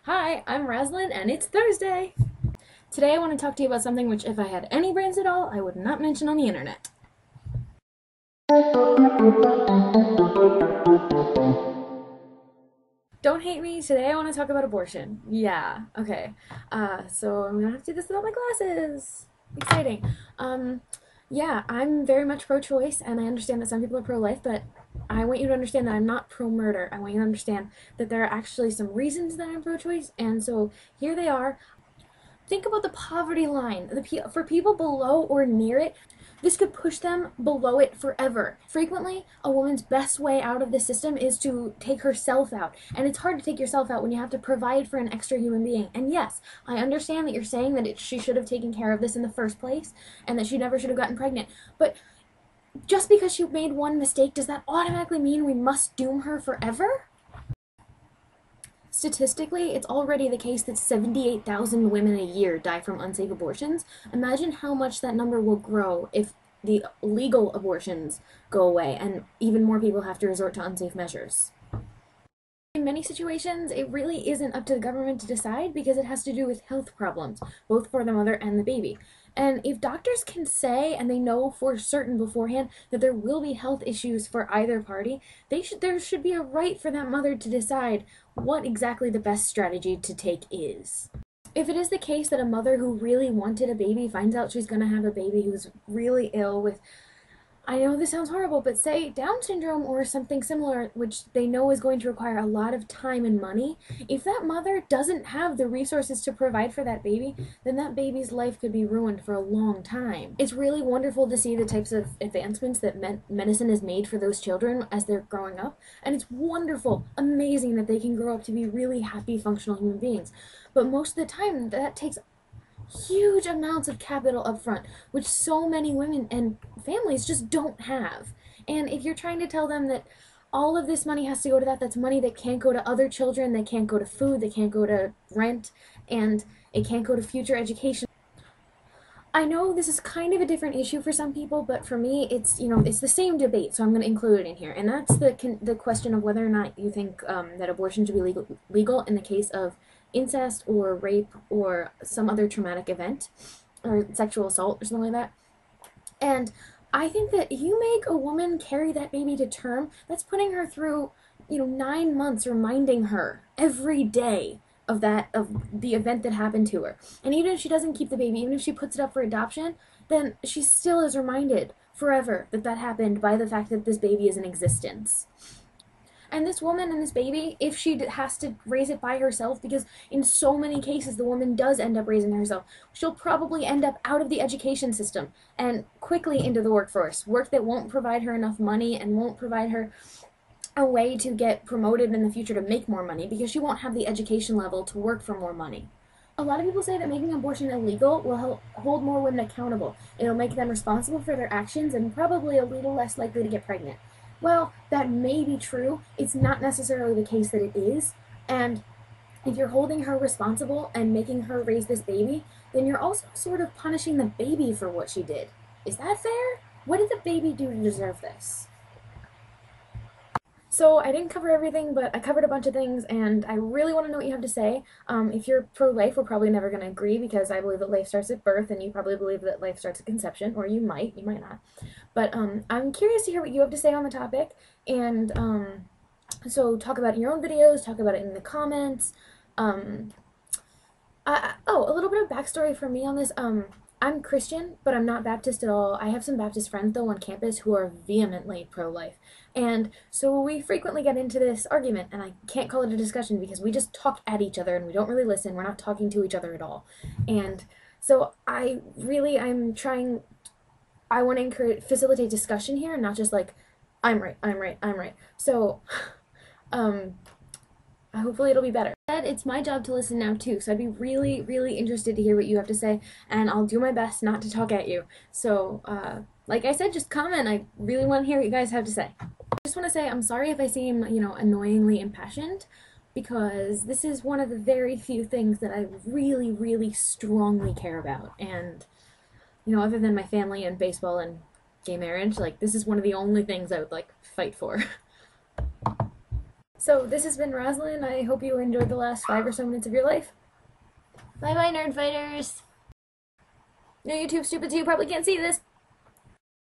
Hi, I'm Roslyn, and it's Thursday! Today I want to talk to you about something which, if I had any brains at all, I would not mention on the internet. Don't hate me, today I want to talk about abortion. Yeah, okay. So I'm gonna have to do this without my glasses! Exciting. Yeah, I'm very much pro-choice, and I understand that some people are pro-life, but I want you to understand that I'm not pro-murder. I want you to understand that there are actually some reasons that I'm pro-choice, and so here they are. Think about the poverty line. For people below or near it, this could push them below it forever. Frequently, a woman's best way out of the system is to take herself out. And it's hard to take yourself out when you have to provide for an extra human being. And yes, I understand that you're saying that she should have taken care of this in the first place and that she never should have gotten pregnant. But just because she made one mistake, does that automatically mean we must doom her forever? Statistically, it's already the case that 78,000 women a year die from unsafe abortions. Imagine how much that number will grow if the legal abortions go away and even more people have to resort to unsafe measures. In many situations, it really isn't up to the government to decide because it has to do with health problems, both for the mother and the baby. And if doctors can say, and they know for certain beforehand, that there will be health issues for either party, there should be a right for that mother to decide what exactly the best strategy to take is. If it is the case that a mother who really wanted a baby finds out she's going to have a baby who's really ill with, I know this sounds horrible, but say Down syndrome or something similar, which they know is going to require a lot of time and money, if that mother doesn't have the resources to provide for that baby, then that baby's life could be ruined for a long time. It's really wonderful to see the types of advancements that medicine has made for those children as they're growing up, and it's wonderful, amazing that they can grow up to be really happy, functional human beings. But most of the time, that takes huge amounts of capital up front, which so many women and families just don't have. And if you're trying to tell them that all of this money has to go to that, that's money that can't go to other children, that can't go to food, that can't go to rent, and it can't go to future education. I know this is kind of a different issue for some people, but for me, it's the same debate, so I'm going to include it in here. And that's the question of whether or not you think that abortion should be legal in the case of incest or rape or some other traumatic event or sexual assault or something like that. And I think that if you make a woman carry that baby to term, that's putting her through, 9 months reminding her every day of the event that happened to her. And even if she doesn't keep the baby, even if she puts it up for adoption, then she still is reminded forever that that happened by the fact that this baby is in existence. And this woman and this baby, if she has to raise it by herself, because in so many cases the woman does end up raising herself, she'll probably end up out of the education system and quickly into the workforce. Work that won't provide her enough money and won't provide her a way to get promoted in the future to make more money because she won't have the education level to work for more money. A lot of people say that making abortion illegal will help hold more women accountable. It'll make them responsible for their actions and probably a little less likely to get pregnant. Well, that may be true. It's not necessarily the case that it is. And if you're holding her responsible and making her raise this baby, then you're also sort of punishing the baby for what she did. Is that fair? What did the baby do to deserve this? So I didn't cover everything, but I covered a bunch of things, and I really want to know what you have to say. If you're pro-life, we're probably never going to agree because I believe that life starts at birth, and you probably believe that life starts at conception, or you might not. But I'm curious to hear what you have to say on the topic, and so talk about it in your own videos, talk about it in the comments. Oh, a little bit of backstory for me on this. I'm Christian, but I'm not Baptist at all. I have some Baptist friends, though, on campus who are vehemently pro-life. And so we frequently get into this argument, and I can't call it a discussion because we just talk at each other and we don't really listen. We're not talking to each other at all. And so I want to facilitate discussion here and not just like, I'm right, I'm right, I'm right. So, hopefully it'll be better. It's my job to listen now too, so I'd be really, really interested to hear what you have to say, and I'll do my best not to talk at you. So, like I said, just comment. I really want to hear what you guys have to say. I just want to say I'm sorry if I seem, annoyingly impassioned, because this is one of the very few things that I really, really strongly care about, and, other than my family and baseball and gay marriage, like, this is one of the only things I would, fight for. So this has been Roslyn. I hope you enjoyed the last 5 or so minutes of your life. Bye bye, nerd fighters. No, YouTube stupid, so you probably can't see this.